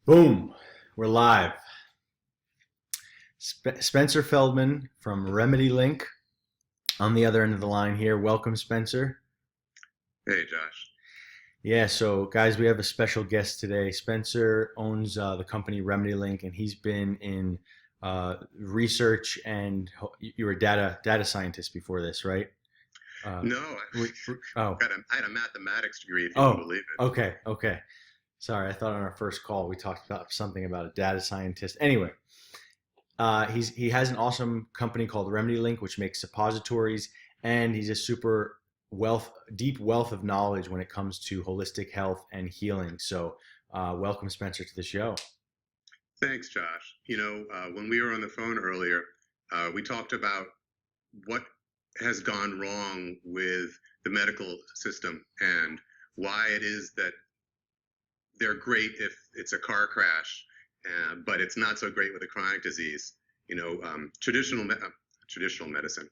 Boom, we're live. Spencer Feldman from Remedy Link on the other end of the line here. Welcome, Spencer. Hey, Josh. Yeah, so guys, we have a special guest today. Spencer owns the company Remedy Link, and he's been in research, and you were a data scientist before this, right? Uh, No, oh, I had a mathematics degree, if you can oh, believe it. okay. Sorry, I thought on our first call we talked about something about a data scientist. Anyway, he has an awesome company called Remedy Link, which makes suppositories, and he's a super deep wealth of knowledge when it comes to holistic health and healing. So, welcome, Spencer, to the show. Thanks, Josh. When we were on the phone earlier, we talked about what has gone wrong with the medical system and why it is that they're great if it's a car crash, but it's not so great with a chronic disease. Traditional medicine.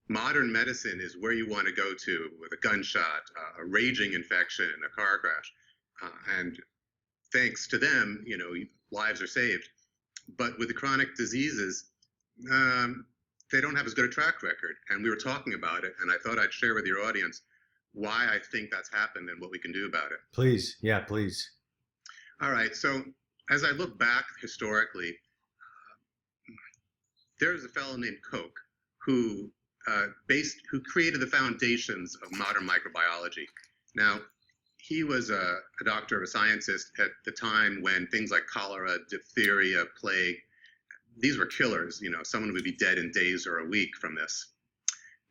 Modern medicine is where you want to go to with a gunshot, a raging infection, a car crash. And thanks to them, lives are saved. But with the chronic diseases, they don't have as good a track record. And we were talking about it, and I thought I'd share with your audience why I think that's happened and what we can do about it. Please, yeah, please. All right. So as I look back historically, there's a fellow named Koch who who created the foundations of modern microbiology. Now, he was a doctor, a scientist at the time when things like cholera, diphtheria, plague, these were killers. Someone would be dead in days or a week from this.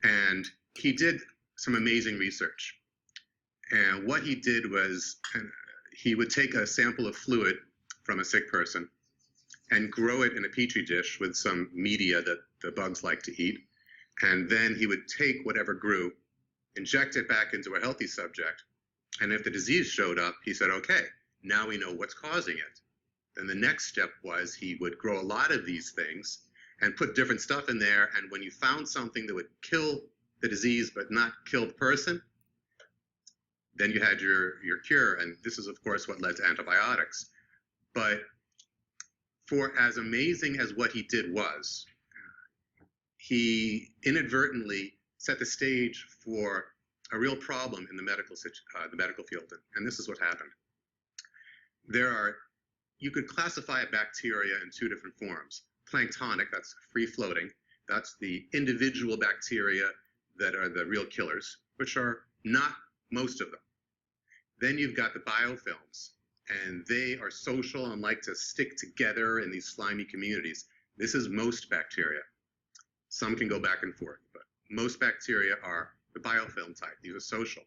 And he did some amazing research. And what he did was he would take a sample of fluid from a sick person and grow it in a petri dish with some media that the bugs like to eat. And then he would take whatever grew, inject it back into a healthy subject. And if the disease showed up, he said, okay, now we know what's causing it. Then the next step was he would grow a lot of these things and put different stuff in there. And when you found something that would kill the disease but not kill the person, then you had your cure. And this is, of course, what led to antibiotics. But for as amazing as what he did was, he inadvertently set the stage for a real problem in the medical field. And this is what happened. You could classify a bacteria in two different forms. Planktonic, that's free floating. That's the individual bacteria that are the real killers, which are not most of them. Then you've got the biofilms, and they are social and like to stick together in these slimy communities. This is most bacteria. Some can go back and forth, but most bacteria are the biofilm type. These are social.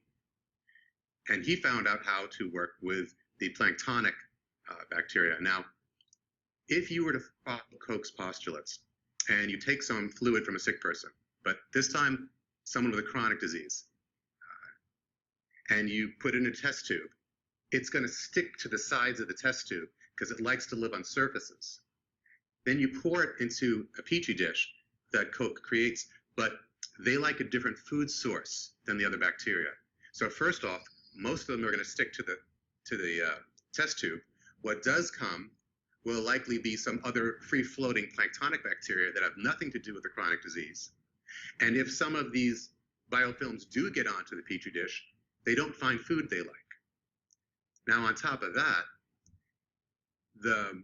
And he found out how to work with the planktonic bacteria. Now, if you were to follow Koch's postulates and you take some fluid from a sick person, but this time someone with a chronic disease, and you put it in a test tube, it's going to stick to the sides of the test tube because it likes to live on surfaces. Then you pour it into a petri dish that Koch creates, but they like a different food source than the other bacteria. So first off, most of them are going to stick to the test tube. What does come will likely be some other free-floating planktonic bacteria that have nothing to do with the chronic disease. And if some of these biofilms do get onto the petri dish, they don't find food they like. Now, on top of that, the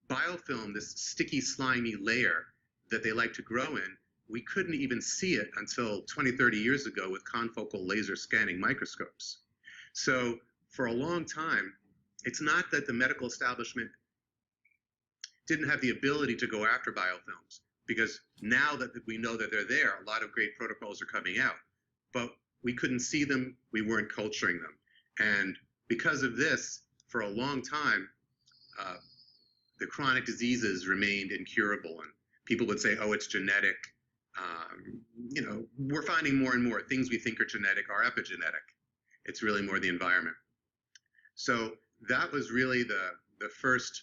biofilm, this sticky, slimy layer that they like to grow in, we couldn't even see it until 20, 30 years ago with confocal laser scanning microscopes. So for a long time, it's not that the medical establishment didn't have the ability to go after biofilms, because now that we know that they're there, a lot of great protocols are coming out. But we couldn't see them, we weren't culturing them. And because of this, for a long time, the chronic diseases remained incurable. And people would say, oh, it's genetic. We're finding more and more things we think are genetic are epigenetic. It's really more the environment. So that was really the first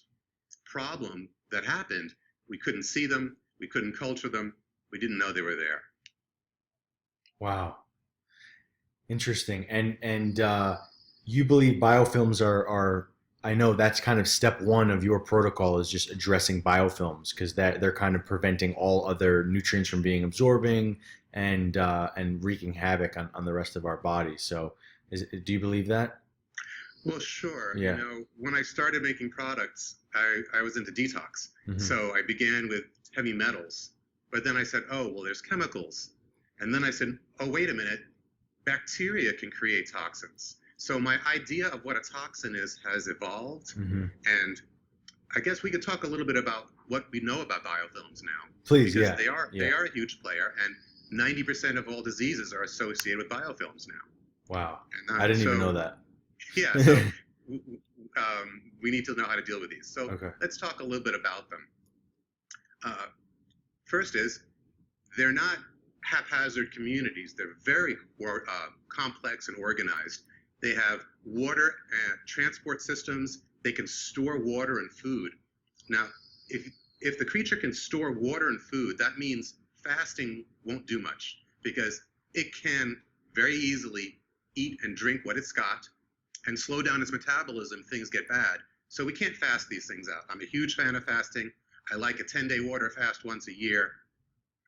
problem that happened. We couldn't see them. We couldn't culture them. We didn't know they were there. Wow, interesting. And you believe biofilms are I know that's kind of step one of your protocol is just addressing biofilms because that they're kind of preventing all other nutrients from being absorbing and wreaking havoc on the rest of our body. So, do you believe that? Well, sure. Yeah. When I started making products, I was into detox. Hmm. So I began with heavy metals. But then I said, oh, well, there's chemicals. And then I said, oh, wait a minute. Bacteria can create toxins. So my idea of what a toxin is has evolved. Hmm. And I guess we could talk a little bit about what we know about biofilms now, Please, because yeah, they yeah. are a huge player, and 90% of all diseases are associated with biofilms now. Wow, And I didn't even so know that. yeah, so we need to know how to deal with these. So Okay. let's talk a little bit about them. Uh, First is they're not haphazard communities. They're very complex and organized. They have water and transport systems. They can store water and food. Now, if the creature can store water and food, that means fasting won't do much because it can very easily eat and drink what it's got and slow down its metabolism if things get bad. So we can't fast these things out. I'm a huge fan of fasting. I like a 10-day water fast once a year.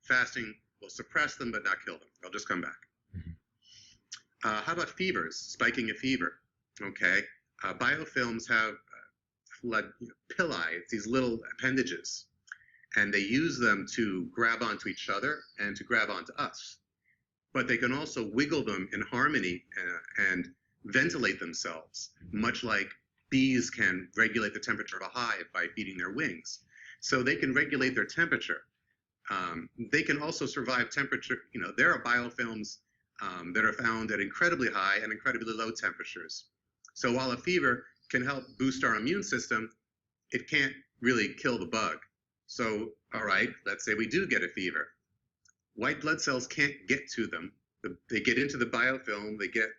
Fasting will suppress them but not kill them. They'll just come back. Mhm. How about fevers, spiking a fever? Okay. Biofilms have pili, it's these little appendages, and they use them to grab onto each other and to grab onto us. But they can also wiggle them in harmony and ventilate themselves, much like bees can regulate the temperature of a hive by beating their wings. So they can regulate their temperature. They can also survive temperature. There are biofilms that are found at incredibly high and incredibly low temperatures. So while a fever can help boost our immune system, it can't really kill the bug. So, all right, let's say we do get a fever. White blood cells can't get to them. They get into the biofilm, they get,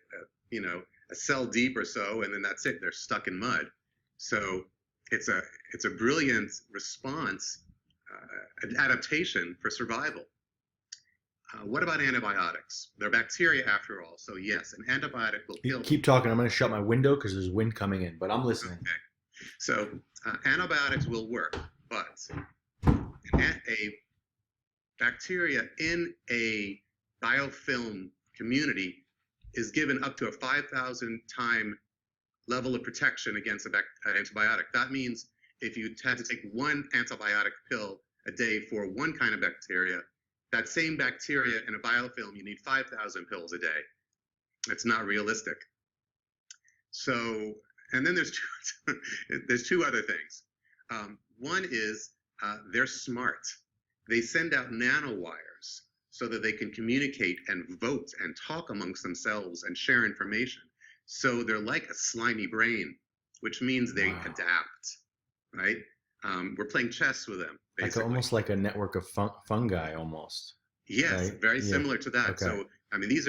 a cell deep or so, and then that's it. They're stuck in mud. So it's a brilliant response, an adaptation for survival. What about antibiotics? They're bacteria after all. So yes, an antibiotic will kill them. Keep talking. I'm going to shut my window because there's wind coming in, but I'm listening. Okay. So antibiotics will work, but a bacteria in a biofilm community is given up to a 5,000 time level of protection against an antibiotic. That means if you had to take one antibiotic pill a day for one kind of bacteria, that same bacteria in a biofilm, you need 5,000 pills a day. It's not realistic. So, and then there's two other things. One is they're smart. They send out nanowires so that they can communicate and vote and talk amongst themselves and share information. So they're like a slimy brain, which means they adapt, right? We're playing chess with them, basically. Almost like a network of fungi, almost. Yes, right? very similar to that. Okay. So, I mean, these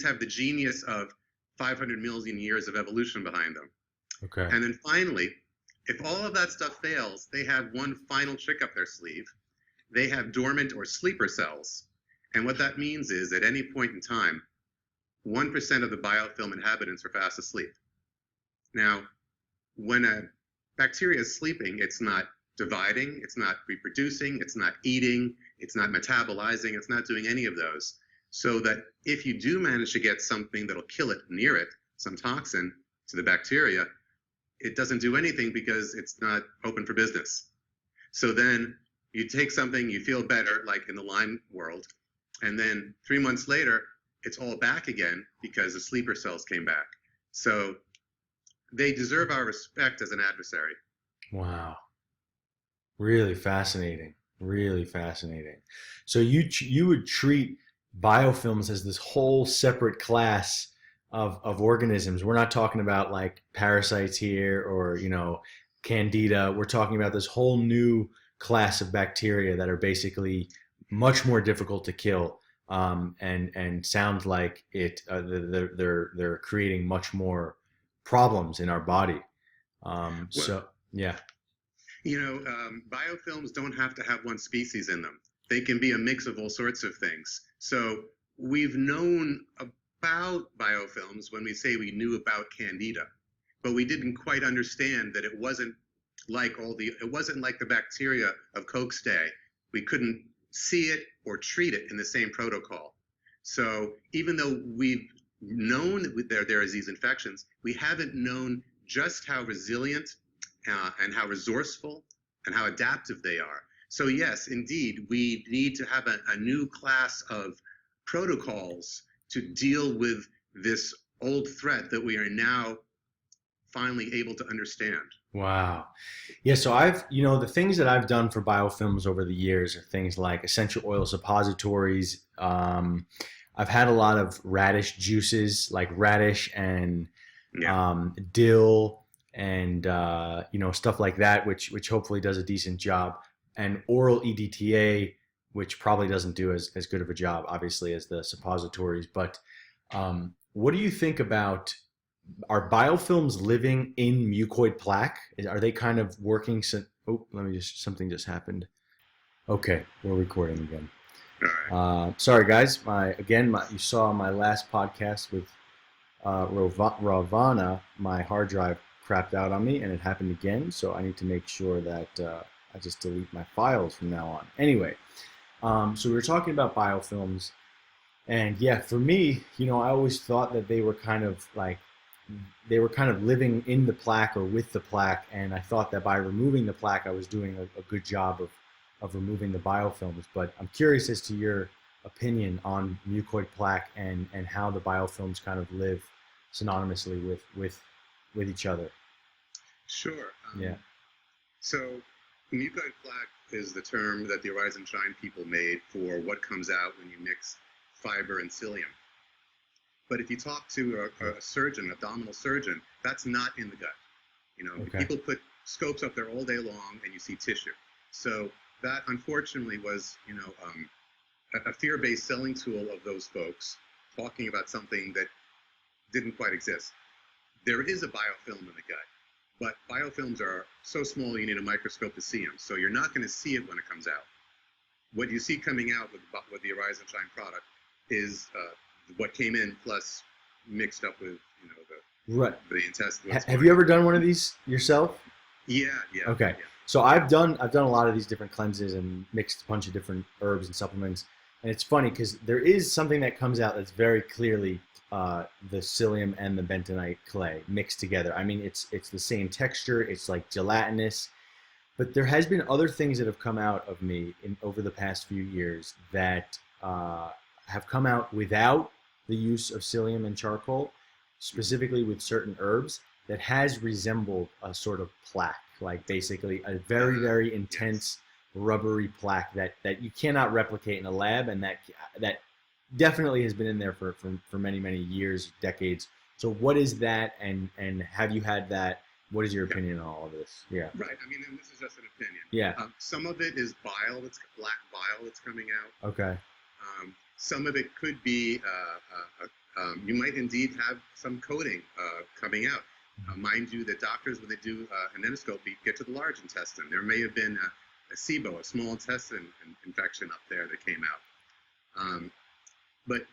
have the genius of 500 million years of evolution behind them. Okay. And then finally, if all of that stuff fails, they have one final trick up their sleeve. They have dormant or sleeper cells. And what that means is at any point in time, 1% of the biofilm inhabitants are fast asleep. Now, when a bacteria is sleeping, it's not dividing, it's not reproducing, it's not eating, it's not metabolizing, it's not doing any of those. So that if you do manage to get something that'll kill it near it, some toxin to the bacteria, it doesn't do anything because it's not open for business. So then you take something, you feel better, like in the Lyme world, and then 3 months later, it's all back again because the sleeper cells came back. So they deserve our respect as an adversary. Wow. Really fascinating. Really fascinating. So you would treat biofilms as this whole separate class of organisms. We're not talking about like parasites here or, candida. We're talking about this whole new class of bacteria that are basically much more difficult to kill. And sounds like they're creating much more problems in our body. So yeah. Biofilms don't have to have one species in them. They can be a mix of all sorts of things. So we've known about biofilms when we say we knew about candida. but we didn't quite understand that it wasn't like the bacteria of Koch stay. We couldn't see it or treat it in the same protocol. So even though we've known that there is these infections, we haven't known just how resilient and how resourceful and how adaptive they are. So yes, indeed, we need to have a new class of protocols to deal with this old threat that we are now finally able to understand. Wow. Yeah, so the things that I've done for biofilms over the years are things like essential oil suppositories. I've had a lot of radish juices, like radish and Yeah. dill and stuff like that, which hopefully does a decent job. And oral EDTA, which probably doesn't do as good of a job, obviously, as the suppositories. But what do you think about, are biofilms living in mucoid plaque? Are they kind of working? Oh, something just happened. Okay, we're recording again. All right. Sorry, guys. You saw my last podcast with Ravana. My hard drive crapped out on me, and it happened again. So I need to make sure that I just delete my files from now on. Anyway, so we were talking about biofilms, and yeah, for me, I always thought that they were kind of living in the plaque or with the plaque, and I thought that by removing the plaque, I was doing a good job of removing the biofilms. But I'm curious as to your opinion on mucoid plaque and how the biofilms kind of live synonymously with each other. Sure. Yeah. So mucoid plaque is the term that the Arise and Shine people made for what comes out when you mix fiber and psyllium. But if you talk to a surgeon, an abdominal surgeon, that's not in the gut. Okay. People put scopes up there all day long and you see tissue. So that unfortunately was, a fear-based selling tool of those folks talking about something that didn't quite exist. There is a biofilm in the gut, but biofilms are so small you need a microscope to see them. So you're not going to see it when it comes out. What you see coming out with the Arise and Shine product is what came in plus mixed up with the intestine. Have you ever done one of these yourself? Yeah. Okay. Yeah. So I've done a lot of these different cleanses and mixed a bunch of different herbs and supplements, and it's funny because there is something that comes out that's very clearly the psyllium and the bentonite clay mixed together. I mean, it's the same texture. It's like gelatinous. But there has been other things that have come out of me over the past few years that have come out without the use of psyllium and charcoal, specifically with certain herbs, that has resembled a sort of plaque, like basically a very, very intense rubbery plaque that you cannot replicate in a lab, and that definitely has been in there for many, many years, decades. So what is that, and have you had that? What is your opinion on all of this? Yeah. Right. I mean, and this is just an opinion. Yeah. Some of it is bile. It's black bile that's coming out. Okay. Some of it could be, you might indeed have some coating coming out. Mind you that doctors, when they do an endoscopy, get to the large intestine. There may have been a SIBO, a small intestine infection up there that came out. But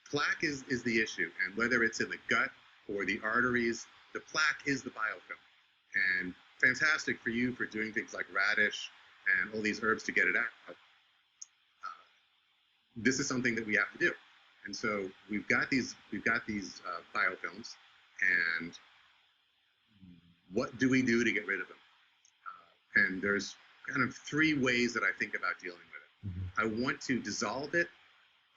plaque is the issue. And whether it's in the gut or the arteries, the plaque is the biofilm. And fantastic for you for doing things like radish and all these herbs to get it out. This is something that we have to do. And so we've got these biofilms, and what do we do to get rid of them? And there's kind of three ways that I think about dealing with it. Mm-hmm. I want to dissolve it,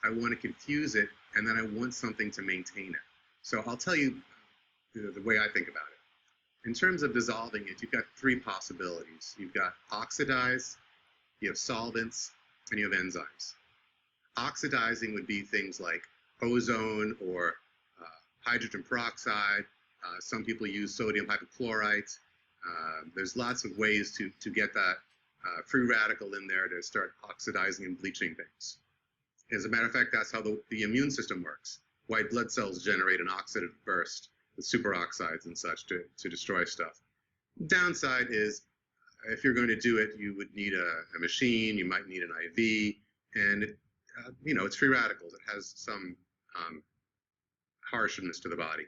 I want to confuse it, and then I want something to maintain it. So I'll tell you the way I think about it. In terms of dissolving it, you've got three possibilities. You've got oxidize, you have solvents, and you have enzymes. Oxidizing would be things like ozone or hydrogen peroxide. Some people use sodium hypochlorite. There's lots of ways to get that free radical in there to start oxidizing and bleaching things. As a matter of fact, that's how the immune system works. White blood cells generate an oxidative burst with superoxides and such to destroy stuff. Downside is, if you're going to do it, you would need a machine, you might need an IV, and it's free radicals. It has some harshness to the body.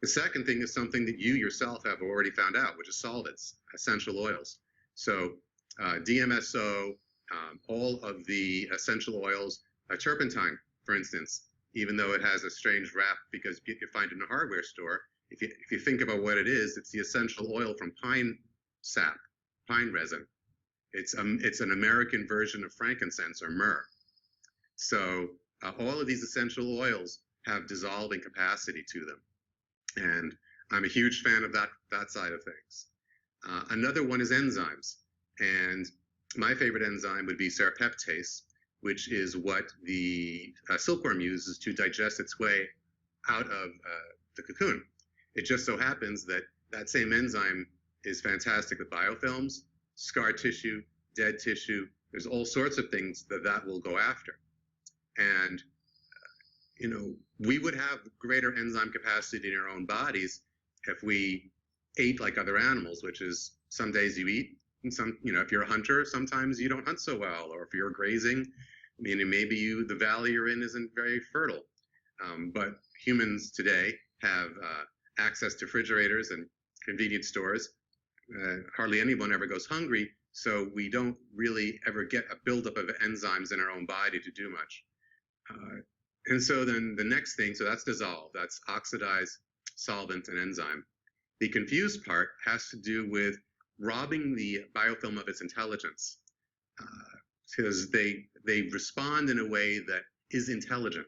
The second thing is something that you yourself have already found out, which is solvents, essential oils. So DMSO, all of the essential oils, turpentine, for instance, even though it has a strange rap because you find it in a hardware store, if you think about what it is, it's the essential oil from pine sap, pine resin. It's an American version of frankincense or myrrh. So all of these essential oils have dissolving capacity to them. And I'm a huge fan of that side of things. Another one is enzymes. And my favorite enzyme would be serrapeptase, which is what the silkworm uses to digest its way out of the cocoon. It just so happens that that same enzyme is fantastic with biofilms, scar tissue, dead tissue. There's all sorts of things that will go after. And we would have greater enzyme capacity in our own bodies if we ate like other animals, which is some days you eat, and some, if you're a hunter, sometimes you don't hunt so well, or if you're grazing, maybe the valley you're in isn't very fertile. But humans today have access to refrigerators and convenience stores. Hardly anyone ever goes hungry, so we don't really ever get a buildup of enzymes in our own body to do much. And so then the next thing, so that's dissolve, that's oxidize, solvent, and enzyme. The confused part has to do with robbing the biofilm of its intelligence, because they respond in a way that is intelligent.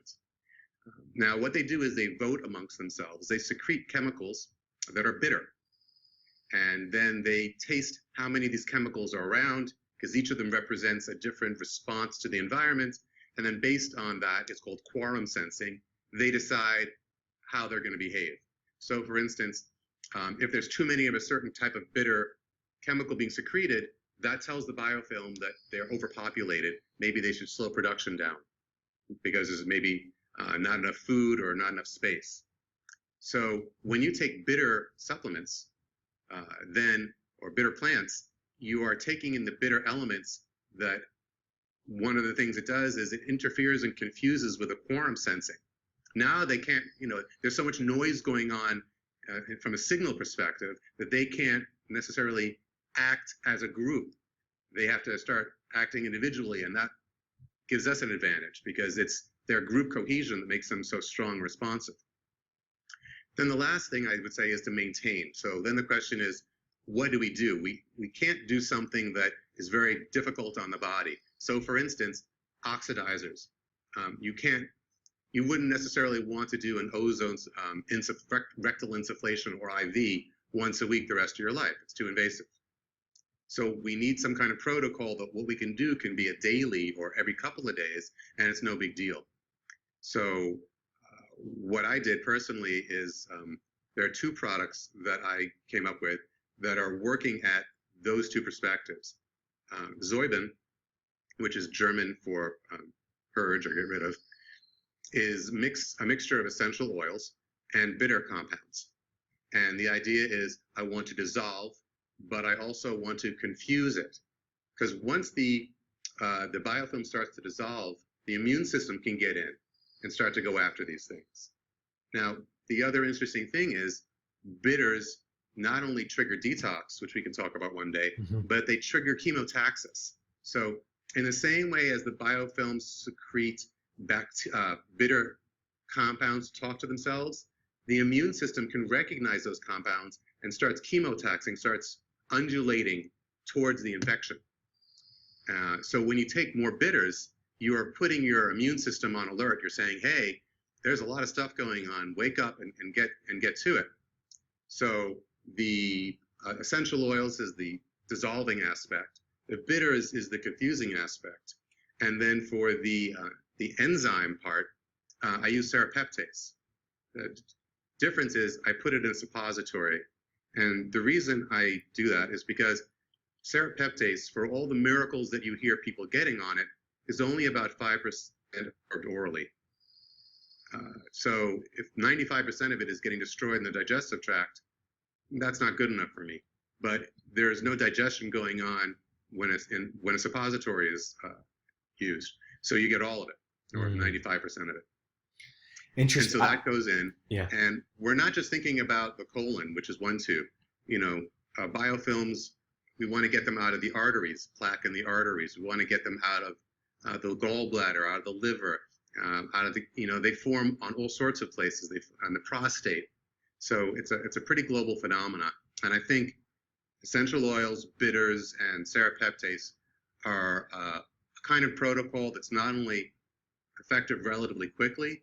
Now, what they do is they vote amongst themselves. They secrete chemicals that are bitter. And then they taste how many of these chemicals are around, because each of them represents a different response to the environment. And then based on that, it's called quorum sensing, they decide how they're going to behave. So for instance, if there's too many of a certain type of bitter chemical being secreted, that tells the biofilm that they're overpopulated. Maybe they should slow production down because there's maybe not enough food or not enough space. So when you take bitter supplements, or bitter plants, you are taking in the bitter elements that one of the things it does is it interferes and confuses with the quorum sensing. Now they can't, there's so much noise going on from a signal perspective that they can't necessarily act as a group. They have to start acting individually, and that gives us an advantage because it's their group cohesion that makes them so strong and responsive. Then the last thing I would say is to maintain. So then the question is, what do? We can't do something that is very difficult on the body. So for instance, oxidizers. You wouldn't necessarily want to do an ozone rectal insufflation or IV once a week the rest of your life. It's too invasive. So we need some kind of protocol that what we can do can be a daily or every couple of days, and it's no big deal. So what I did personally is there are two products that I came up with that are working at those two perspectives. Zoibin, which is German for purge or get rid of, is a mixture of essential oils and bitter compounds. And the idea is I want to dissolve, but I also want to confuse it. Because once the biofilm starts to dissolve, the immune system can get in and start to go after these things. Now, the other interesting thing is bitters not only trigger detox, which we can talk about one day, but they trigger chemotaxis. So in the same way as the biofilms secrete bitter compounds to talk to themselves, the immune system can recognize those compounds and starts chemotaxing, starts undulating towards the infection. So when you take more bitters, you are putting your immune system on alert. You're saying, hey, there's a lot of stuff going on. Wake up and get to it. So the essential oils is the dissolving aspect. The bitter is the confusing aspect. And then for the enzyme part, I use serrapeptase. The difference is I put it in a suppository. And the reason I do that is because serrapeptase, for all the miracles that you hear people getting on it, is only about 5% absorbed orally. So if 95% of it is getting destroyed in the digestive tract, that's not good enough for me. But there's no digestion going on when a suppository is used. So you get all of it, or 95% of it. And so Interesting. that goes in. Yeah. And we're not just thinking about the colon, which is one tube. Biofilms, we want to get them out of the arteries, plaque in the arteries. We want to get them out of the gallbladder, out of the liver, out of they form on all sorts of places, on the prostate. So it's a pretty global phenomenon. And I think essential oils, bitters, and serrapeptase are a kind of protocol that's not only effective relatively quickly,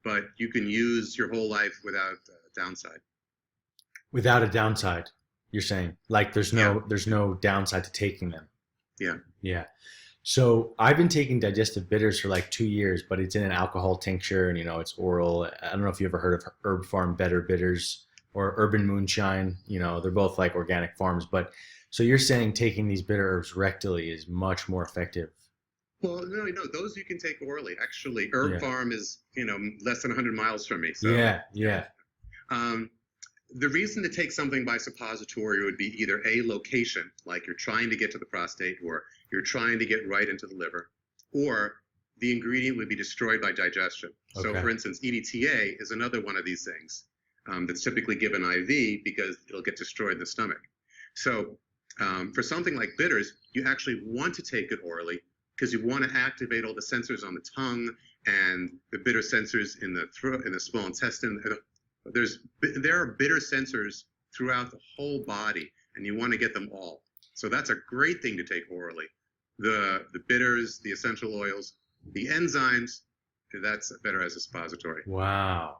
but you can use your whole life without downside. Without a downside, you're saying, like Yeah, there's no downside to taking them. yeah. Yeah. So I've been taking digestive bitters for like 2 years, but it's in an alcohol tincture, and it's oral. I don't know if you ever heard of Herb Farm Better Bitters or Urban Moonshine. They're both like organic farms. But so you're saying taking these bitter herbs rectally is much more effective. Well, no, those you can take orally. Actually, Herb Yeah. Farm is, less than 100 miles from me. So, Yeah. Yeah. um, the reason to take something by suppository would be either a location, like you're trying to get to the prostate, or you're trying to get right into the liver, or the ingredient would be destroyed by digestion. So, Okay. for instance, EDTA is another one of these things that's typically given IV because it'll get destroyed in the stomach. So, for something like bitters, you actually want to take it orally because you want to activate all the sensors on the tongue and the bitter sensors in the throat, in the small intestine. There are bitter sensors throughout the whole body, and you want to get them all. So that's a great thing to take orally. The bitters, the essential oils, the enzymes, that's better as a suppository. Wow.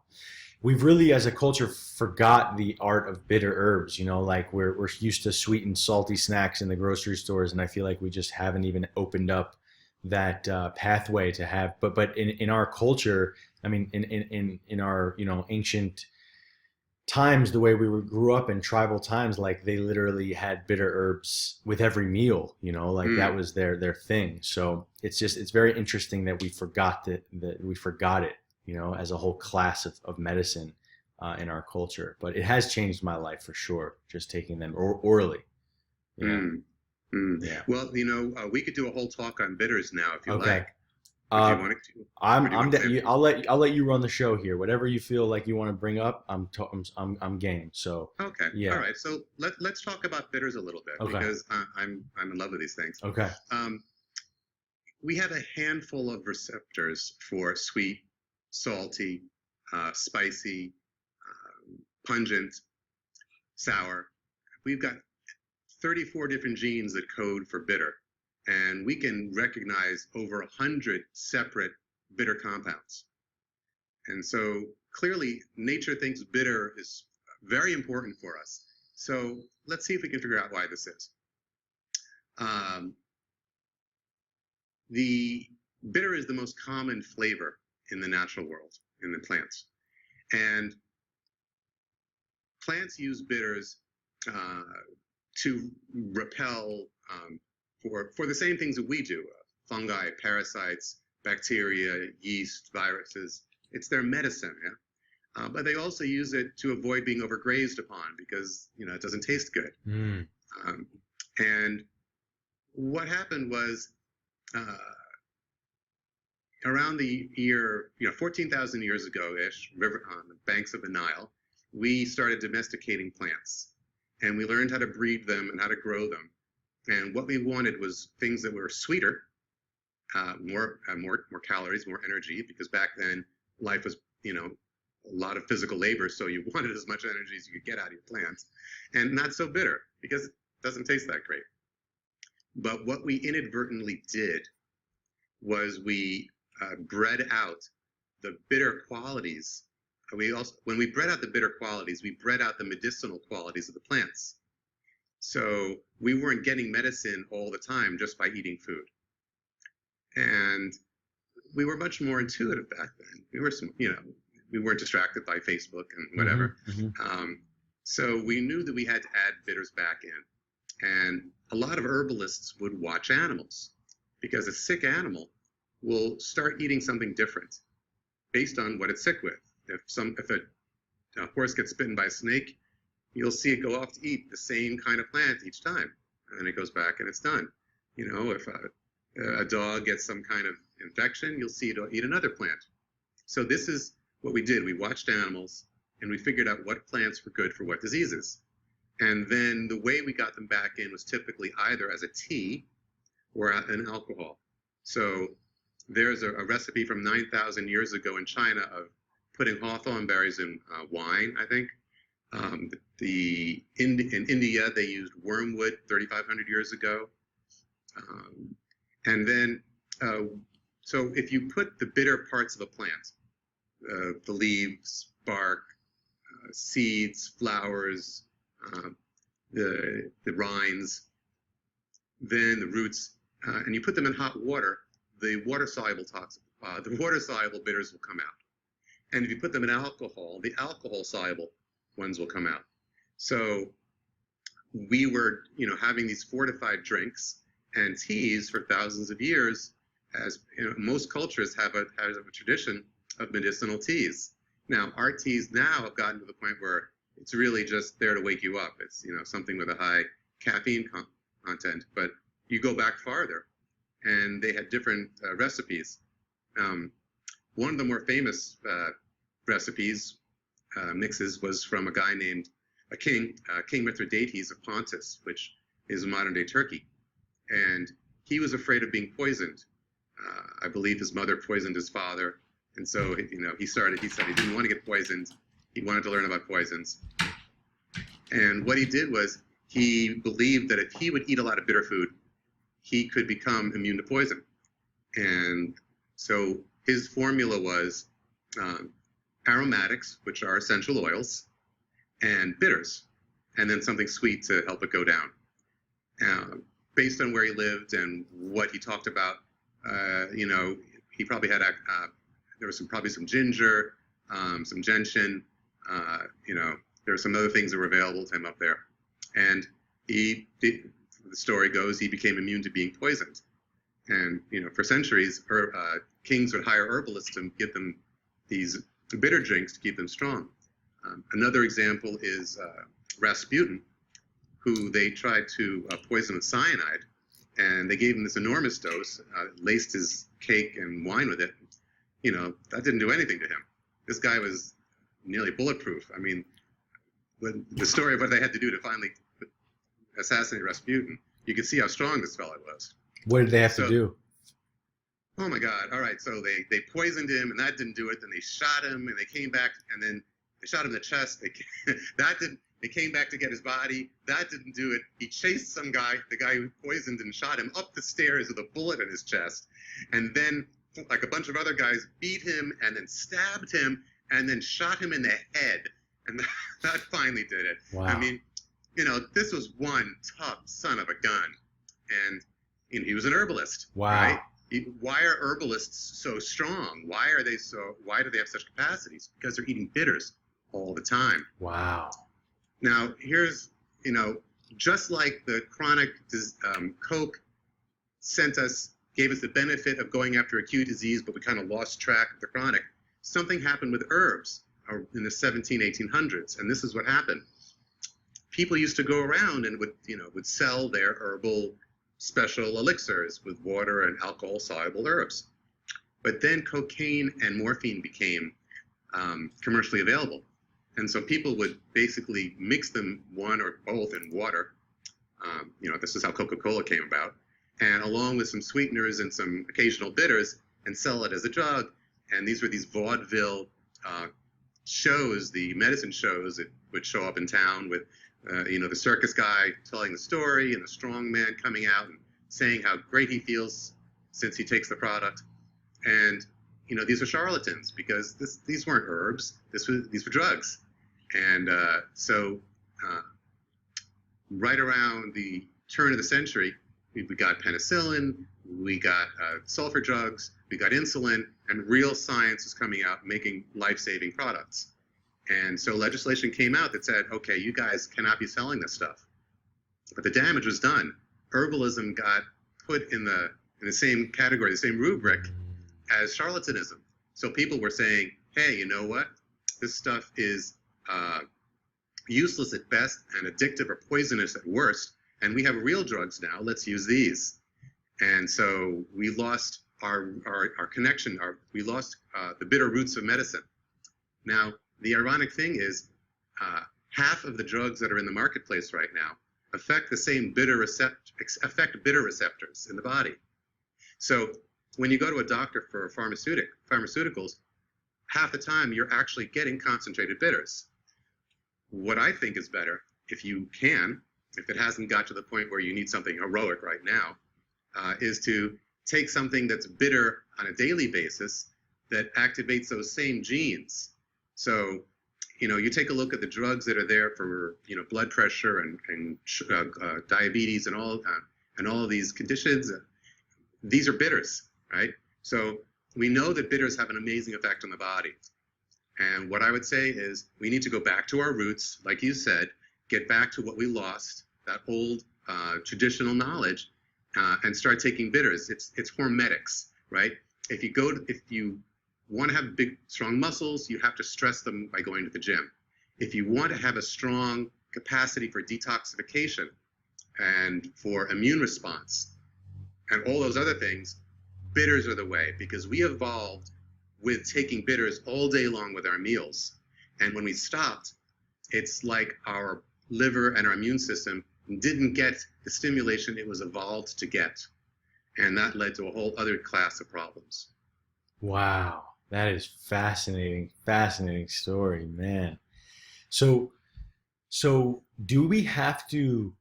We've really, as a culture, forgot the art of bitter herbs. Like we're used to sweet and salty snacks in the grocery stores, and I feel like we just haven't even opened up that pathway to have. But in our culture, I mean, in our ancient times, the way grew up in tribal times, like they literally had bitter herbs with every meal. Like that Mm, was their thing. So it's very interesting that we forgot it. As a whole class of medicine in our culture. But it has changed my life for sure. Just taking them orally. Yeah. mm, mm. Yeah. Well, we could do a whole talk on bitters now if you Okay. like. Would you Uh, want to? Or I'm do you I'm want to de- save it? you- I'll let you run the show here. Whatever you feel like you want to bring up, I'm game. So Okay. All yeah. right. So let's talk about bitters a little bit Okay. because I'm in love with these things. Okay. Um, we have a handful of receptors for sweet, salty, spicy, pungent, sour. We've got 34 different genes that code for bitter, and we can recognize over 100 separate bitter compounds. And so clearly, nature thinks bitter is very important for us. So let's see if we can figure out why this is. Um, the bitter is the most common flavor in the natural world, in the plants. And plants use bitters to repel for the same things that we do: fungi, parasites, bacteria, yeast, viruses. It's their medicine, yeah. But they also use it to avoid being overgrazed upon because it doesn't taste good. Mm. Um, and what happened was around the year 14,000 years ago ish, river on the banks of the Nile, we started domesticating plants, and we learned how to breed them and how to grow them. And what we wanted was things that were sweeter, more calories, more energy, because back then life was a lot of physical labor, so you wanted as much energy as you could get out of your plants, and not so bitter because it doesn't taste that great. But what we inadvertently did was we bred out the bitter qualities. When we bred out the bitter qualities, we bred out the medicinal qualities of the plants. So we weren't getting medicine all the time just by eating food. And we were much more intuitive back then. We weren't distracted by Facebook and whatever. Mm-hmm. Mm-hmm. So we knew that we had to add bitters back in. And a lot of herbalists would watch animals because a sick animal will start eating something different based on what it's sick with. If a horse gets bitten by a snake, you'll see it go off to eat the same kind of plant each time, and then it goes back and it's done. If a dog gets some kind of infection, you'll see it eat another plant. So this is what we did, we watched animals and we figured out what plants were good for what diseases. And then the way we got them back in was typically either as a tea or an alcohol. So there's a recipe from 9,000 years ago in China of putting hawthorn berries in wine, I think. In India, they used wormwood 3,500 years ago. And then, so if you put the bitter parts of a plant, the leaves, bark, seeds, flowers, the rinds, then the roots, and you put them in hot water, the water-soluble bitters will come out. And if you put them in alcohol, the alcohol-soluble ones will come out. So we were, having these fortified drinks and teas for thousands of years, as most cultures have a tradition of medicinal teas. Now, our teas now have gotten to the point where it's really just there to wake you up. It's something with a high caffeine content, but you go back farther, and they had different recipes. One of the more famous recipes, mixes, was from a guy named King Mithridates of Pontus, which is modern-day Turkey. And he was afraid of being poisoned. I believe his mother poisoned his father. And so, he said he didn't want to get poisoned. He wanted to learn about poisons. And what he did was he believed that if he would eat a lot of bitter food, he could become immune to poison. And so his formula was aromatics, which are essential oils, and bitters, and then something sweet to help it go down. Based on where he lived and what he talked about, he probably had there was probably some ginger, some gentian, there were some other things that were available to him up there. And the story goes, he became immune to being poisoned. And, for centuries, kings would hire herbalists to give them these bitter drinks to keep them strong. Another example is Rasputin, who they tried to poison with cyanide, and they gave him this enormous dose, laced his cake and wine with it. That didn't do anything to him. This guy was nearly bulletproof. I mean, the story of what they had to do to finally assassinate Rasputin, you can see how strong this fellow was. What did they have to do? Oh my God! All right, so they poisoned him, and that didn't do it. Then they shot him, and they came back, and then they shot him in the chest. That didn't. They came back to get his body. That didn't do it. He chased some guy, the guy who poisoned and shot him, up the stairs with a bullet in his chest, and then like a bunch of other guys beat him and then stabbed him and then shot him in the head, and that finally did it. Wow. I mean, this was one tough son of a gun, and he was an herbalist. Wow. Right? Why are herbalists so strong? Why do they have such capacities? Because they're eating bitters all the time. Wow. Now, here's, just like the chronic Coke gave us the benefit of going after acute disease, but we kind of lost track of the chronic, something happened with herbs in the 1800s, and this is what happened. People used to go around and would sell their herbal special elixirs with water and alcohol-soluble herbs. But then cocaine and morphine became commercially available. And so people would basically mix them, one or both, in water. This is how Coca-Cola came about. And along with some sweeteners and some occasional bitters, and sell it as a drug. And these were these vaudeville shows, the medicine shows that would show up in town with the circus guy telling the story and the strong man coming out and saying how great he feels since he takes the product. And, these were charlatans because these weren't herbs. These were drugs. And so right around the turn of the century, we got penicillin, we got sulfur drugs, we got insulin, and real science is coming out making life-saving products. And so legislation came out that said, okay, you guys cannot be selling this stuff. But the damage was done. Herbalism got put in the same category, the same rubric as charlatanism. So people were saying, hey, you know what? This stuff is useless at best and addictive or poisonous at worst. And we have real drugs now. Let's use these. And so we lost our connection. We lost the bitter roots of medicine. Now, the ironic thing is, half of the drugs that are in the marketplace right now affect the same bitter receptors in the body. So when you go to a doctor for pharmaceuticals, half the time you're actually getting concentrated bitters. What I think is better, if you can, if it hasn't got to the point where you need something heroic right now, is to take something that's bitter on a daily basis that activates those same genes. So, you take a look at the drugs that are there for, blood pressure and diabetes and all of these conditions. These are bitters, right? So we know that bitters have an amazing effect on the body. And what I would say is we need to go back to our roots, like you said, get back to what we lost, that old traditional knowledge, and start taking bitters. It's hormetics, right? If you want to have big, strong muscles, you have to stress them by going to the gym. If you want to have a strong capacity for detoxification and for immune response and all those other things, bitters are the way, because we evolved with taking bitters all day long with our meals. And when we stopped, it's like our liver and our immune system didn't get the stimulation it was evolved to get. And that led to a whole other class of problems. Wow. That is fascinating. Fascinating story, man. So do we have to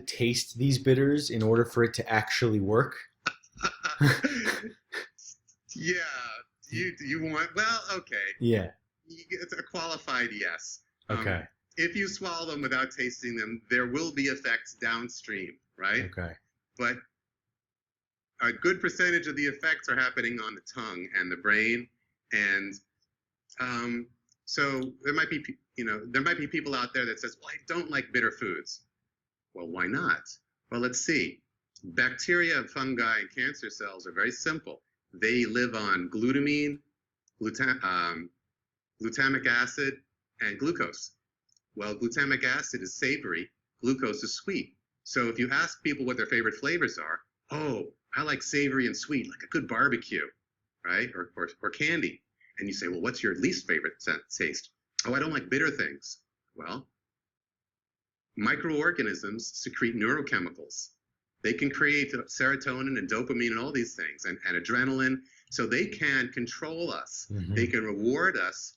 taste these bitters in order for it to actually work? Yeah. You want, well, okay. Yeah. It's a qualified yes. Okay. If you swallow them without tasting them, there will be effects downstream, right? Okay. But a good percentage of the effects are happening on the tongue and the brain, and so there might be people out there that says, "Well, I don't like bitter foods." Well, why not? Well, let's see. Bacteria, fungi, and cancer cells are very simple. They live on glutamine, glutamic acid, and glucose. Well, glutamic acid is savory, glucose is sweet. So if you ask people what their favorite flavors are, oh, I like savory and sweet, like a good barbecue, right? Or candy. And you say, well, what's your least favorite taste? Oh, I don't like bitter things. Well, microorganisms secrete neurochemicals. They can create serotonin and dopamine and all these things, and adrenaline. So they can control us. Mm-hmm. They can reward us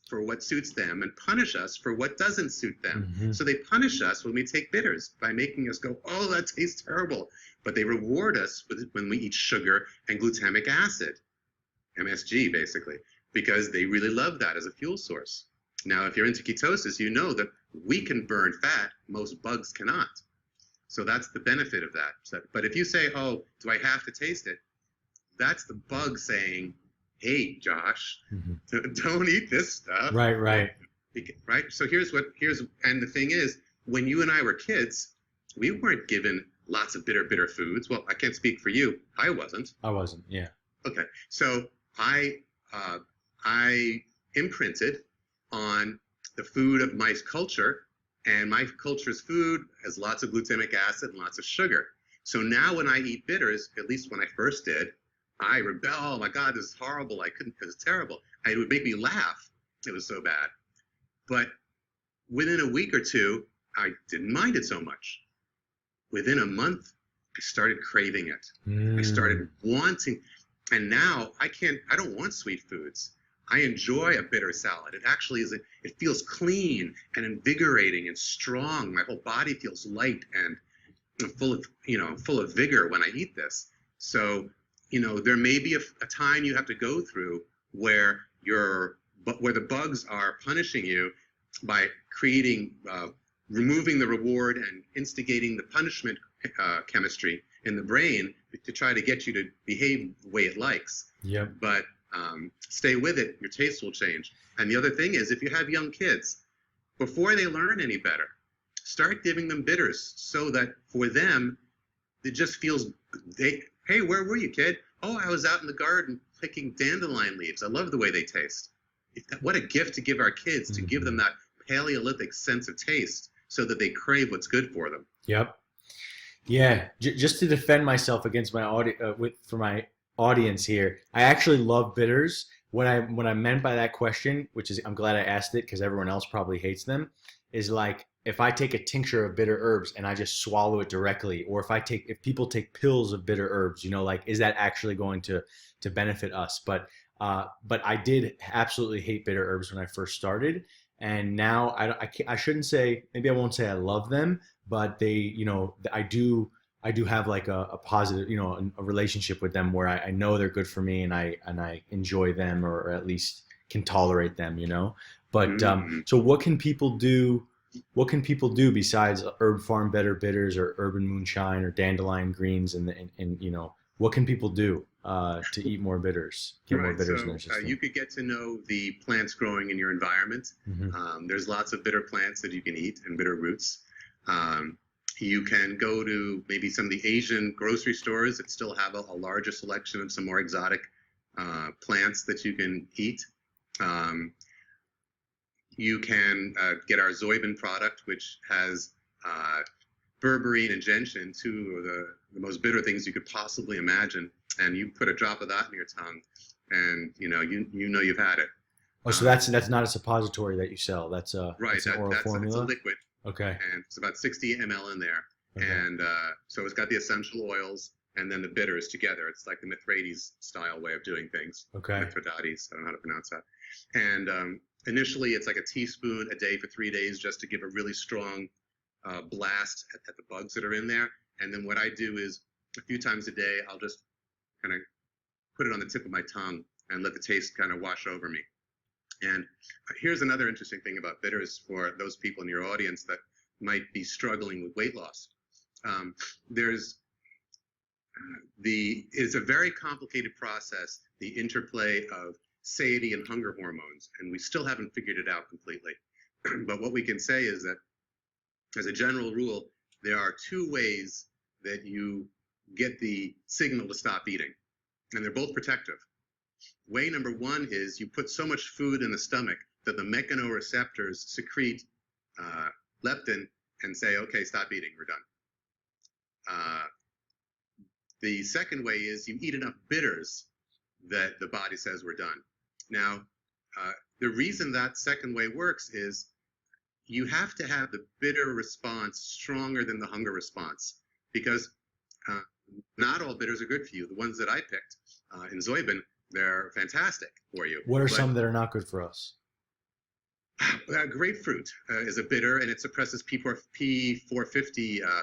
for what suits them and punish us for what doesn't suit them. Mm-hmm. So they punish us when we take bitters by making us go, oh, that tastes terrible. But they reward us when we eat sugar and glutamic acid, MSG basically, because they really love that as a fuel source. Now, if you're into ketosis, you know that we can burn fat, most bugs cannot. So that's the benefit of that. But if you say, oh, do I have to taste it? That's the bug saying, hey, Josh, don't eat this stuff. Right. Right. So and the thing is, when you and I were kids, we weren't given lots of bitter foods. Well, I can't speak for you. I wasn't. Yeah. Okay. So I imprinted on the food of my culture, and my culture's food has lots of glutamic acid and lots of sugar. So now when I eat bitters, at least when I first did, I rebel. Oh my God, this is horrible. I couldn't, because it's terrible. It would make me laugh. It was so bad. But within a week or two, I didn't mind it so much. Within a month, I started craving it. I started wanting, and now I don't want sweet foods. I enjoy a bitter salad. It actually is, it feels clean and invigorating and strong. My whole body feels light and full of vigor when I eat this. So, there may be a time you have to go through where the bugs are punishing you by removing the reward and instigating the punishment chemistry in the brain to try to get you to behave the way it likes. Yep. But stay with it, your taste will change. And the other thing is, if you have young kids, before they learn any better, start giving them bitters so that for them, it just feels, hey, where were you, kid? Oh, I was out in the garden picking dandelion leaves. I love the way they taste. What a gift to give our kids, to give them that Paleolithic sense of taste so that they crave what's good for them. Yep. Yeah. Just to defend myself against my for my audience here, I actually love bitters, what I meant by that question, which is I'm glad I asked it because everyone else probably hates them, is like if I take a tincture of bitter herbs and I just swallow it directly, or if people take pills of bitter herbs, like is that actually going to benefit us? But I did absolutely hate bitter herbs when I first started, and now I shouldn't say, maybe I won't say I love them, but I do have like a positive, a relationship with them where I know they're good for me and I enjoy them, or at least can tolerate them. But Mm-hmm. so what can people do? What can people do besides Herb Farm Better Bitters or Urban Moonshine or Dandelion Greens and what can people do to eat more bitters, get more Right. bitters in So their system? you could get to know the plants growing in your environment. Hmm. There's lots of bitter plants that you can eat and bitter roots. Um, you can go to maybe some of the Asian grocery stores that still have a larger selection of some more exotic plants that you can eat. Um, you can get our Zoibin product, which has berberine and gentian, two of the most bitter things you could possibly imagine. And you put a drop of that in your tongue, and you know you've had it. Oh, so that's not a suppository that you sell. That's a Right. that's an oral That's a formula. liquid, Okay. and it's about 60 ml in there. Okay. And so it's got the essential oils and then the bitters together. It's like the Mithridates style way of doing things. Okay. Mithridates, I don't know how to pronounce that. And initially, it's like a teaspoon a day for 3 days just to give a really strong blast at the bugs that are in there. And then what I do is a few times a day, I'll just kind of put it on the tip of my tongue and let the taste kind of wash over me. And here's another interesting thing about bitters for those people in your audience that might be struggling with weight loss. It's a very complicated process, the interplay of satiety and hunger hormones, and we still haven't figured it out completely. But what we can say is that, as a general rule, there are two ways that you get the signal to stop eating, and they're both protective. Way number one is you put so much food in the stomach that the mechanoreceptors secrete leptin and say, okay, stop eating, we're done. The second way is you eat enough bitters that the body says we're done. Now, the reason that second way works is you have to have the bitter response stronger than the hunger response, because not all bitters are good for you. The ones that I picked in Zoibin, they're fantastic for you. What are some that are not good for us? Grapefruit is a bitter, and it suppresses P450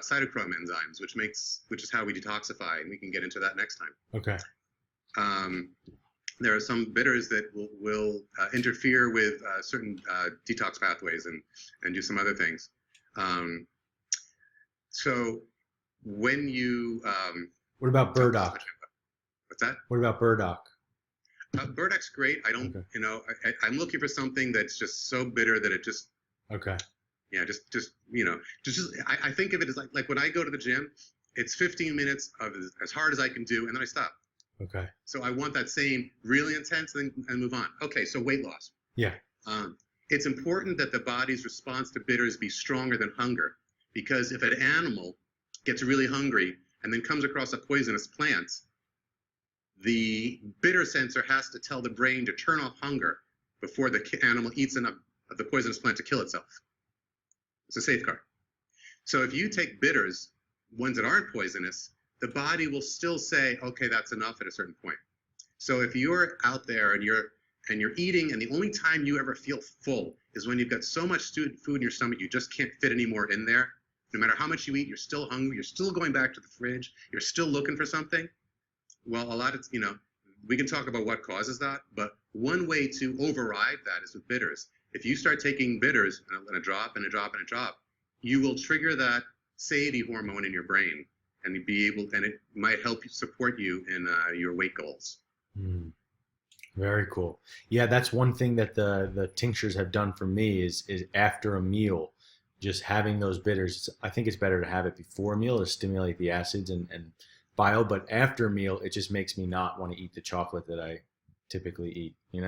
cytochrome enzymes, which is how we detoxify, and we can get into that next time. Okay. There are some bitters that will interfere with certain detox pathways and do some other things. So when you what about burdock? What's that? What about burdock? Burdoc's great. I don't, Okay. I'm looking for something that's just so bitter that it just, Okay. yeah, I think of it as like when I go to the gym, it's 15 minutes of as hard as I can do, and then I stop. Okay. So I want that same really intense and move on. Okay, so weight loss. Yeah. It's important that the body's response to bitters be stronger than hunger, because if an animal gets really hungry and then comes across a poisonous plant, the bitter sensor has to tell the brain to turn off hunger before the animal eats enough of the poisonous plant to kill itself. It's a safeguard. So if you take bitters, ones that aren't poisonous, the body will still say, okay, that's enough at a certain point. So if you're out there and you're eating, and the only time you ever feel full is when you've got so much food in your stomach you just can't fit any more in there. No matter how much you eat, you're still hungry, you're still going back to the fridge, you're still looking for something. Well, a lot of, we can talk about what causes that, but one way to override that is with bitters. If you start taking bitters and a drop and a drop and a drop, you will trigger that satiety hormone in your brain, and it might help support you in your weight goals. Very cool. Yeah, that's one thing that the tinctures have done for me is after a meal, just having those bitters. I think it's better to have it before a meal to stimulate the acids and bile, but after a meal, it just makes me not want to eat the chocolate that I typically eat, I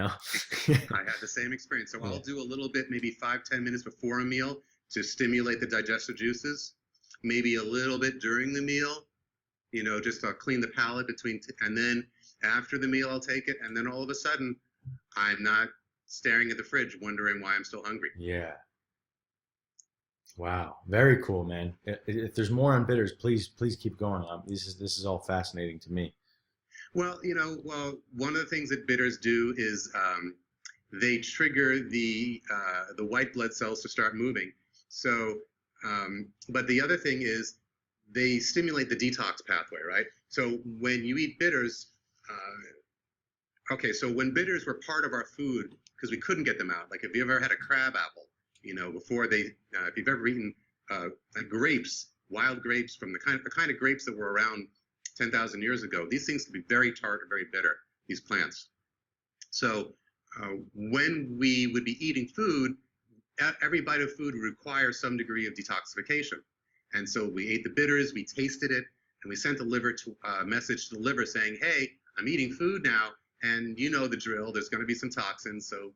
had the same experience. So I'll do a little bit, maybe 5-10 minutes before a meal to stimulate the digestive juices, maybe a little bit during the meal, just to clean the palate and then after the meal I'll take it, and then all of a sudden I'm not staring at the fridge wondering why I'm still hungry. Yeah. Wow. Very cool, man. If there's more on bitters, please keep going. This is all fascinating to me. Well, one of the things that bitters do is they trigger the white blood cells to start moving. So, but the other thing is they stimulate the detox pathway, right? So when you eat bitters, so when bitters were part of our food because we couldn't get them out, like if you ever had a crab apple, before if you've ever eaten grapes, wild grapes from the kind of grapes that were around 10,000 years ago, these things can be very tart and very bitter, these plants. So when we would be eating food, every bite of food would require some degree of detoxification. And so we ate the bitters, we tasted it, and we sent a message to the liver saying, hey, I'm eating food now, and you know the drill, there's going to be some toxins, so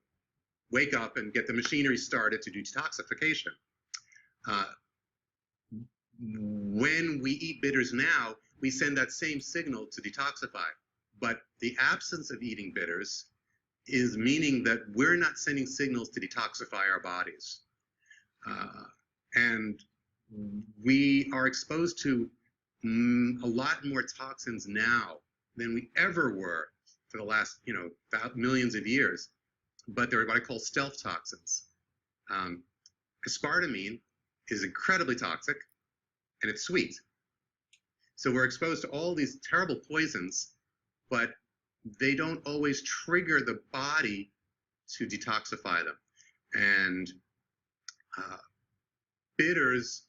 wake up and get the machinery started to do detoxification. When we eat bitters now, we send that same signal to detoxify. But the absence of eating bitters is meaning that we're not sending signals to detoxify our bodies. And we are exposed to a lot more toxins now than we ever were for the last, millions of years. But they're what I call stealth toxins. Aspartame is incredibly toxic, and it's sweet. So we're exposed to all these terrible poisons, but they don't always trigger the body to detoxify them. And bitters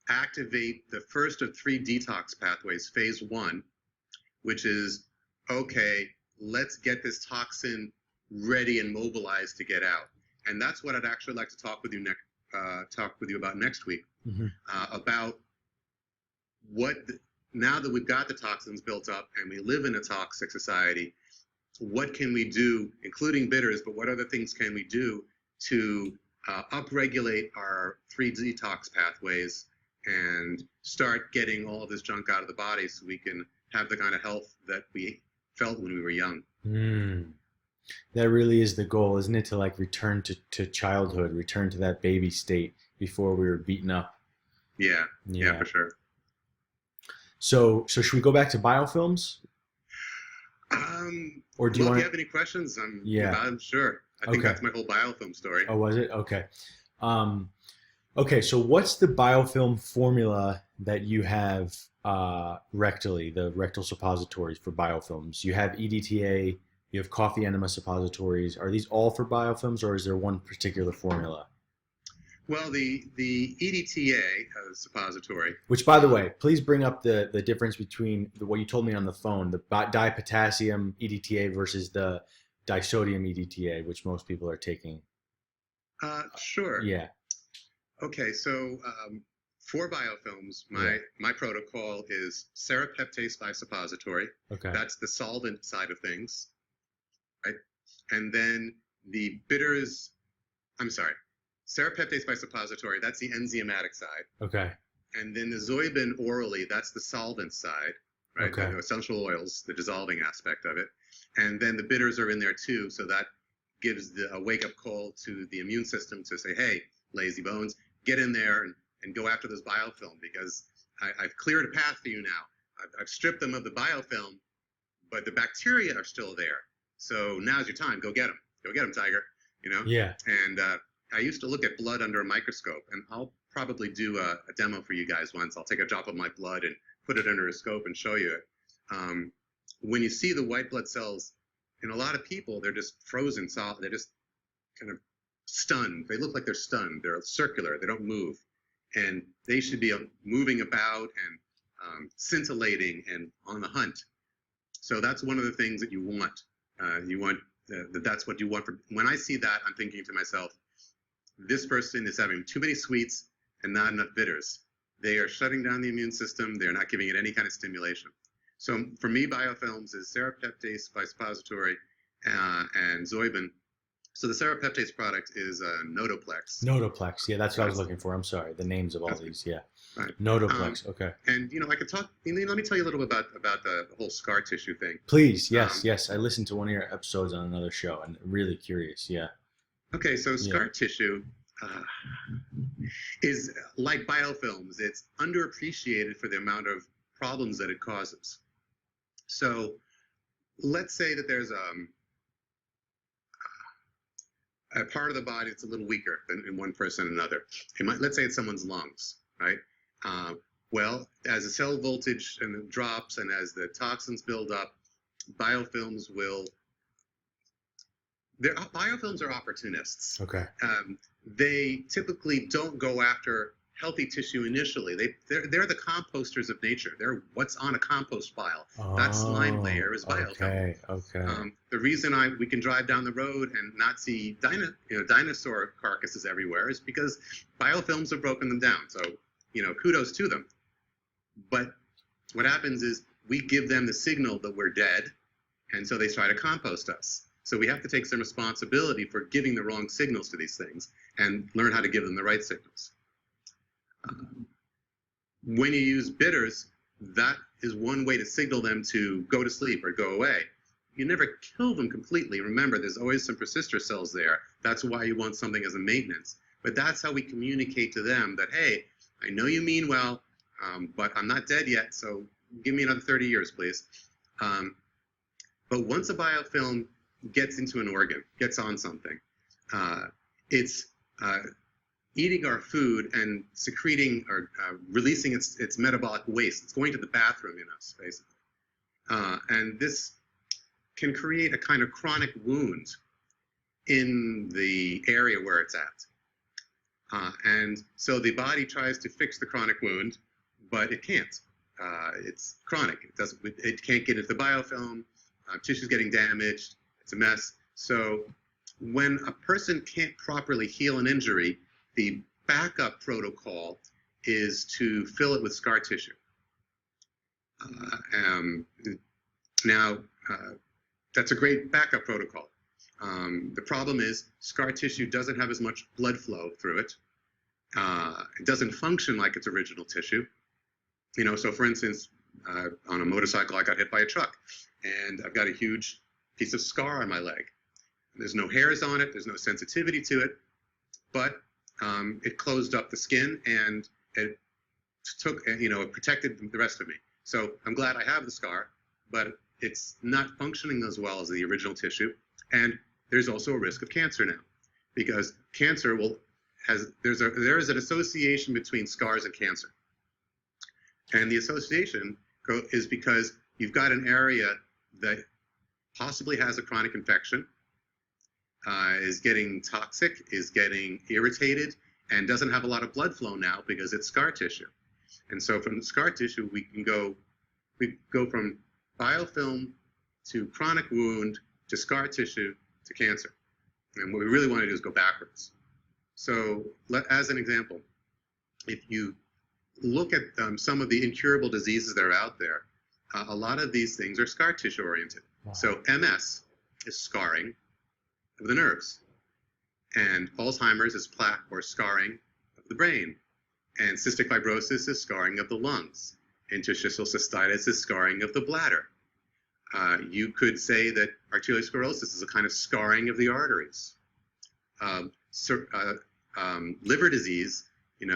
activate the first of 3 detox pathways, phase 1, which is, okay, let's get this toxin ready and mobilized to get out. And that's what I'd actually like to talk with you about next week, about now that we've got the toxins built up and we live in a toxic society, what can we do, including bitters, but what other things can we do to upregulate our 3 detox pathways and start getting all of this junk out of the body so we can have the kind of health that we felt when we were young. That really is the goal, isn't it? To like return to childhood, return to that baby state before we were beaten up. Yeah, for sure. So should we go back to biofilms? Or do you want if you have any questions, I'm sure. I think Okay. that's my whole biofilm story. Oh, was it? Okay. Okay, so what's the biofilm formula that you have rectally, the rectal suppositories for biofilms? You have EDTA, you have coffee enema suppositories. Are these all for biofilms, or is there one particular formula? Well, the EDTA suppository. Which, by the way, please bring up the difference between what you told me on the phone, the dipotassium EDTA versus the disodium EDTA, which most people are taking. Sure. Yeah. Okay, so for biofilms, my protocol is serrapeptase bisuppository. Okay. That's the solvent side of things, right? And then the bitters, serrapeptase bisuppository, that's the enzymatic side. Okay. And then the zoibin orally, that's the solvent side, right? Okay. The essential oils, the dissolving aspect of it. And then the bitters are in there too, so that gives a wake-up call to the immune system to say, hey, lazy bones, get in there and go after this biofilm, because I've cleared a path for you now. I've stripped them of the biofilm, but the bacteria are still there. So now's your time. Go get them. Go get them, tiger. Yeah. And I used to look at blood under a microscope, and I'll probably do a demo for you guys once. I'll take a drop of my blood and put it under a scope and show you it. When you see the white blood cells, in a lot of people, they're just frozen solid. They're just kind of stunned. They look like they're stunned. They're circular. They don't move. And they should be moving about and scintillating and on the hunt. So that's one of the things that you want. That's what you want. When I see that, I'm thinking to myself, this person is having too many sweets and not enough bitters. They are shutting down the immune system. They're not giving it any kind of stimulation. So for me, biofilms is serrapeptase bisuppository and zoibin. So the serrapeptase product is Notoplex. Notoplex. Yeah, that's what I was looking for. I'm sorry. The names of all these. Yeah. Right. Nodoplex. Okay. And I could talk. Let me tell you a little bit about the whole scar tissue thing. Please. Yes. Um, Yes. I listened to one of your episodes on another show and really curious. Yeah. okay, so Yeah. scar tissue uh, is like biofilms. It's underappreciated for the amount of problems that it causes. So let's say that there's a part of the body that's a little weaker than in one person and another. Let's say it's someone's lungs, right? Uh, well, as the cell voltage and drops and as the toxins build up, biofilms will. Biofilms are opportunists. Okay. They typically don't go after healthy tissue initially. They're the composters of nature. They're what's on a compost pile. That slime layer is biofilm. Okay. Okay. The reason we can drive down the road and not see dinosaur carcasses everywhere is because biofilms have broken them down. So kudos to them. But what happens is we give them the signal that we're dead, and so they try to compost us. So we have to take some responsibility for giving the wrong signals to these things and learn how to give them the right signals. When you use bitters, that is one way to signal them to go to sleep or go away. You never kill them completely. Remember, there's always some persister cells there. That's why you want something as a maintenance. But that's how we communicate to them that, hey, I know you mean well, but I'm not dead yet, so give me another 30 years, please. But once a biofilm gets into an organ, gets on something, it's eating our food and secreting or releasing its metabolic waste. It's going to the bathroom in us, basically. And this can create a kind of chronic wound in the area where it's at. And so the body tries to fix the chronic wound, but it can't. It's chronic. It can't get into the biofilm. Tissue's getting damaged. It's a mess. So when a person can't properly heal an injury, the backup protocol is to fill it with scar tissue. Now, that's a great backup protocol. The problem is scar tissue doesn't have as much blood flow through it. It doesn't function like its original tissue. So for instance, on a motorcycle, I got hit by a truck, and I've got a huge piece of scar on my leg. There's no hairs on it. There's no sensitivity to it, but it closed up the skin and it it protected the rest of me. So I'm glad I have the scar, but it's not functioning as well as the original tissue. And there's also a risk of cancer now, because cancer there is an association between scars and cancer. And the association is because you've got an area that possibly has a chronic infection, is getting toxic, is getting irritated, and doesn't have a lot of blood flow now because it's scar tissue. And so from the scar tissue, we go from biofilm to chronic wound to scar tissue to cancer. And what we really want to do is go backwards. So as an example, if you look at some of the incurable diseases that are out there, a lot of these things are scar tissue oriented. Wow. So MS is scarring of the nerves, and Alzheimer's is plaque or scarring of the brain, and cystic fibrosis is scarring of the lungs, interstitial cystitis is scarring of the bladder. You could say that arteriosclerosis is a kind of scarring of the arteries. Liver disease,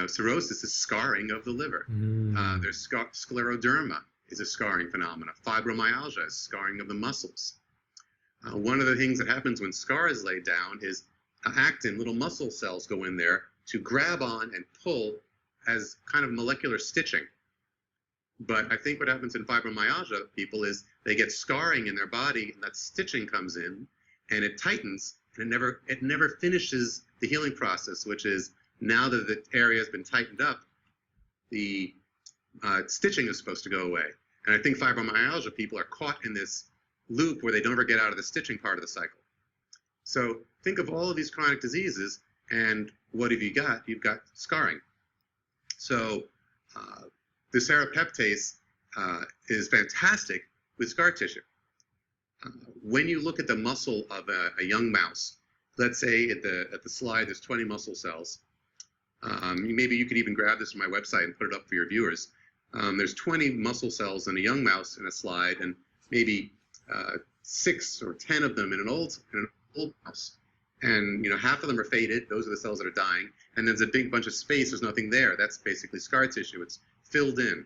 cirrhosis is scarring of the liver. There's scleroderma is a scarring phenomenon. Fibromyalgia is scarring of the muscles. One of the things that happens when scar is laid down is actin, little muscle cells go in there to grab on and pull as kind of molecular stitching. But I think what happens in fibromyalgia people is they get scarring in their body, and that stitching comes in and it tightens, and it never finishes the healing process, which is now that the area has been tightened up, the stitching is supposed to go away. And I think fibromyalgia people are caught in this loop where they don't ever get out of the stitching part of the cycle. So think of all of these chronic diseases, and what have you got? You've got scarring. So the serrapeptase is fantastic with scar tissue. When you look at the muscle of a young mouse, let's say at the slide there's 20 muscle cells. Maybe you could even grab this from my website and put it up for your viewers. There's 20 muscle cells in a young mouse in a slide, and maybe 6 or 10 of them in an old mouse. And half of them are faded. Those are the cells that are dying. And there's a big bunch of space. There's nothing there. That's basically scar tissue. It's filled in.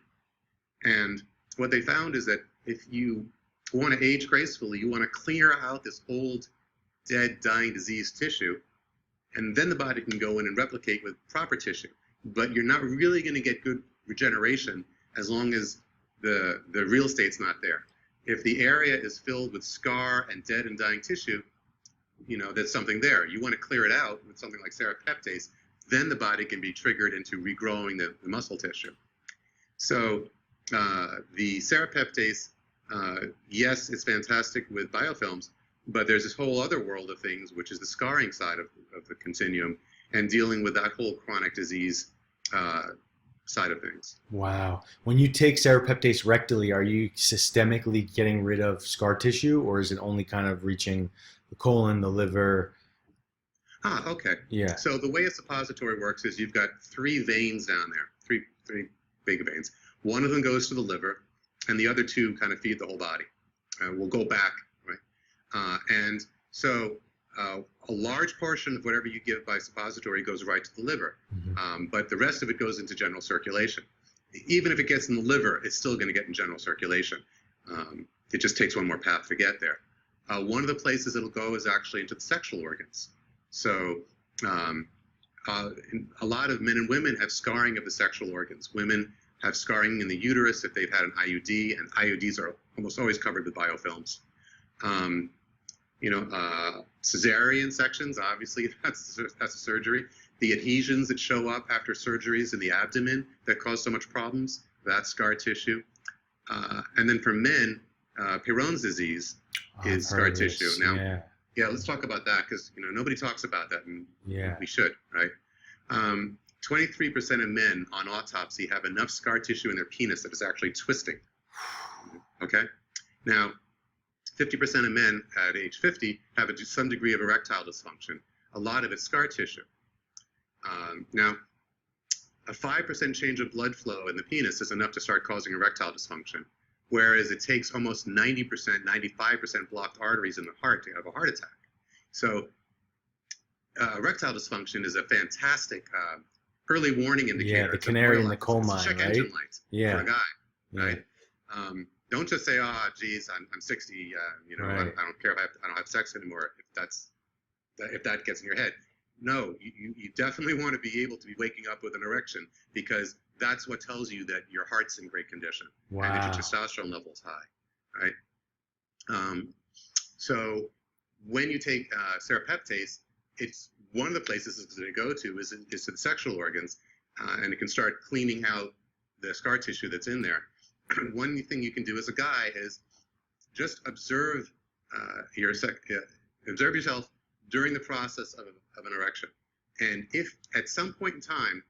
And what they found is that if you want to age gracefully, you want to clear out this old, dead, dying, diseased tissue, and then the body can go in and replicate with proper tissue. But you're not really going to get good regeneration as long as the real estate's not there. If the area is filled with scar and dead and dying tissue, there's something there. You want to clear it out with something like serrapeptase, then the body can be triggered into regrowing the muscle tissue. So the serrapeptase, yes, it's fantastic with biofilms, but there's this whole other world of things, which is the scarring side of the continuum, and dealing with that whole chronic disease side of things. Wow. When you take serrapeptase rectally, are you systemically getting rid of scar tissue, or is it only kind of reaching the colon, the liver? Okay. Yeah. So the way a suppository works is you've got 3 veins down there, three big veins. One of them goes to the liver, and the other 2 kind of feed the whole body. We'll go back, right? And so a large portion of whatever you give by suppository goes right to the liver, but the rest of it goes into general circulation. Even if it gets in the liver, it's still going to get in general circulation. It just takes one more path to get there. One of the places it'll go is actually into the sexual organs. So a lot of men and women have scarring of the sexual organs. Women have scarring in the uterus if they've had an IUD, and IUDs are almost always covered with biofilms. Cesarean sections, obviously, that's a surgery. The adhesions that show up after surgeries in the abdomen that cause so much problems, that's scar tissue. And then for men, Peyronie's disease is scar tissue. Now, yeah, let's talk about that, because nobody talks about that, and we should, right? 23% of men on autopsy have enough scar tissue in their penis that is actually twisting. Okay? Now, 50% of men at age 50 have some degree of erectile dysfunction. A lot of it's scar tissue. Now, a 5% change of blood flow in the penis is enough to start causing erectile dysfunction, whereas it takes almost 90%, 95% blocked arteries in the heart to have a heart attack. So erectile dysfunction is a fantastic early warning indicator. Yeah, the canary in the coal mine, check right? engine light for a guy, right? Yeah. Don't just say, geez, I'm 60, Right. I don't care if I don't have sex anymore, if that gets in your head. No, you definitely want to be able to be waking up with an erection, because that's what tells you that your heart's in great condition and that your testosterone level is high, right? So when you take serrapeptase, it's one of the places it's going to go to is to the sexual organs, and it can start cleaning out the scar tissue that's in there. One thing you can do as a guy is just observe observe yourself during the process of an erection. And if at some point in time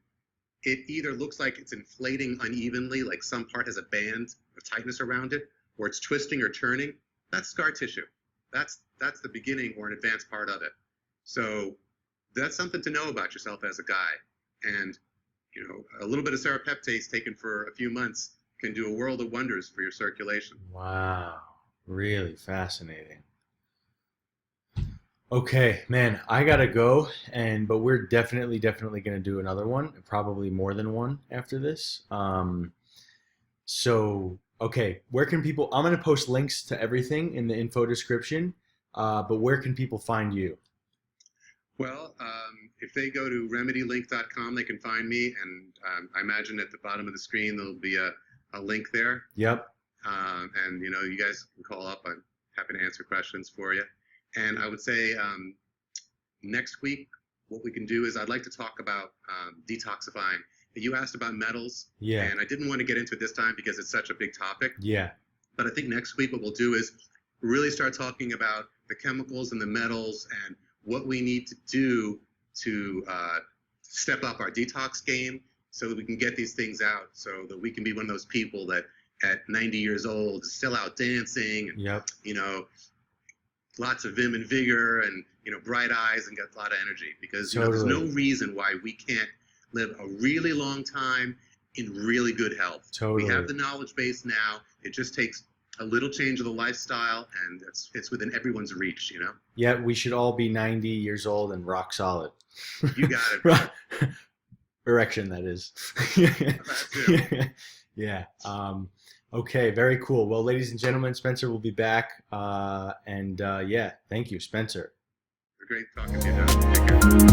it either looks like it's inflating unevenly, like some part has a band of tightness around it, or it's twisting or turning, that's scar tissue. That's the beginning or an advanced part of it. So that's something to know about yourself as a guy. And a little bit of serrapeptase taken for a few months can do a world of wonders for your circulation. Wow, really fascinating. Okay, man, I gotta go, but we're definitely gonna do another one, probably more than one after this. Okay, where can people? I'm gonna post links to everything in the info description, but where can people find you? Well, if they go to remedylink.com, they can find me, and I imagine at the bottom of the screen there'll be a link there. Yep. And you guys can call up. I'm happy to answer questions for you. And I would say next week, what we can do is I'd like to talk about detoxifying. You asked about metals, and I didn't want to get into it this time because it's such a big topic. Yeah. But I think next week what we'll do is really start talking about the chemicals and the metals and what we need to do to step up our detox game so that we can get these things out, so that we can be one of those people that at 90 years old is still out dancing, and, lots of vim and vigor, and bright eyes, and got a lot of energy, because there's no reason why we can't live a really long time in really good health. Totally. We have the knowledge base now. It just takes a little change of the lifestyle, and it's within everyone's reach, you know? Yeah, we should all be 90 years old and rock solid. You got it, bro. Erection, that is. That too. Yeah. Okay, very cool. Well, ladies and gentlemen, Spencer will be back. Yeah, thank you, Spencer. Great talking to you, John. Take care.